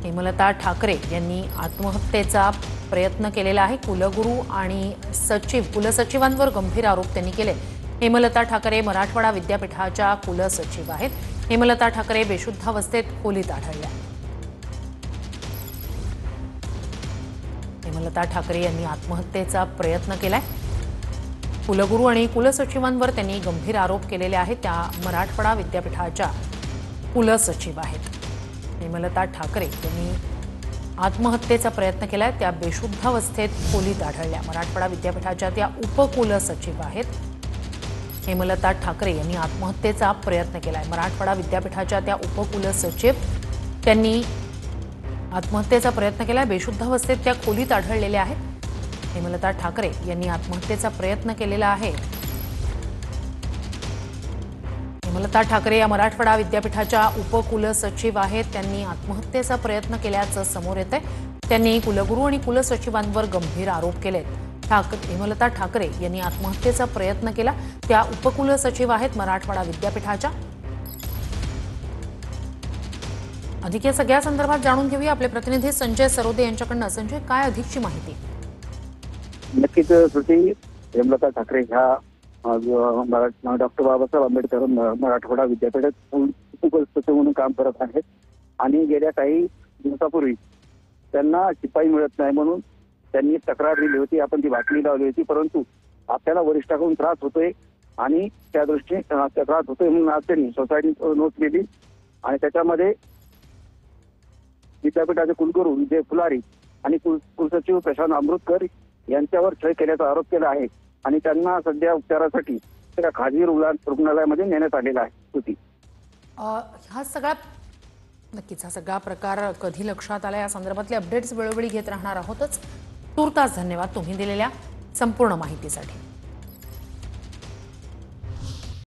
हेमलता ठाकरे यांनी आत्महत्येचा प्रयत्न केलेला आहे। कुलगुरू आणि कुलसचिवांवर गंभीर आरोप त्यांनी केले। हेमलता ठाकरे मराठवाडा विद्यापीठाच्या कुलसचिव आहेत। हेमलता ठाकरे बेशुद्धावस्थेत खोलीत आढळल्या। हेमलता ठाकरे यांनी आत्महत्येचा प्रयत्न केलाय। कुलगुरू आणि कुलसचिवांवर त्यांनी गंभीर आरोप केलेले आहेत। त्या मराठवाडा विद्यापीठाच्या कुलसचिव आहेत। हेमलता ठाकरे यांनी आत्महत्येचा प्रयत्न केलाय। त्या बेशुद्धावस्थेत खोलीत आढळल्या। मराठवाडा विद्यापीठाच्या त्या उपकुलसचिव आहेत। हेमलता ठाकरे यांनी आत्महत्येचा प्रयत्न केलाय। मराठवाडा विद्यापीठाच्या त्या उपकुलसचिव त्यांनी आत्महत्येचा प्रयत्न केलाय। बेशुद्धावस्थेत त्या खोलीत आढळलेल्या आहेत। हेमलता ठाकरे यांनी आत्महत्येचा प्रयत्न केलेला आहे। हेमलता ठाकरे या मराठवाडा विद्यापीठाच्या उपकुलसचिव आहेत। त्यांनी आत्महत्येचा प्रयत्न केल्याचं समोर येतंय। त्यांनी कुलगुरू आणि कुलसचिवांवर गंभीर आरोप केलेत। हेमलता ठाकरे यांनी आत्महत्येचा प्रयत्न केला। त्या उपकुलसचिव आहेत मराठवाडा विद्यापीठाच्या। अधिक या सगळ्या संदर्भात जाणून घेऊया आपले प्रतिनिधी संजय सरोदे यांच्याकडून। संजय, काय अधिकची माहिती? नक्कीच श्रुती, हेमलता ठाकरे ह्या डॉक्टर बाबासाहेब आंबेडकर मराठवाडा विद्यापीठात उपकुलसचिव म्हणून काम करत आहेत आणि गेल्या काही दिवसापूर्वी त्यांना शिपाई मिळत नाही म्हणून त्यांनी तक्रार दिली होती। आपण ती बातमी लावली होती, परंतु आपल्याला वरिष्ठाकडून त्रास होतोय आणि त्या दृष्टीने त्रास होतोय म्हणून आज त्यांनी सोसायटी नोट केली आणि त्याच्यामध्ये विद्यापीठाचे कुलगुरू विजय फुलारी आणि कुलसचिव प्रशांत अमृतकर यांच्यावर छळ केल्याचा आरोप केला आहे आणि त्यांना सध्या उपचारासाठी त्या खाजगी रुग्णालयामध्ये नेण्यात आलेला आहे। हा सगळा प्रकार कधी लक्षात आला, या संदर्भातले अपडेट्स वेळोवेळी घेत राहणार आहोतच। तूर्तास धन्यवाद तुम्ही दिलेल्या संपूर्ण माहितीसाठी।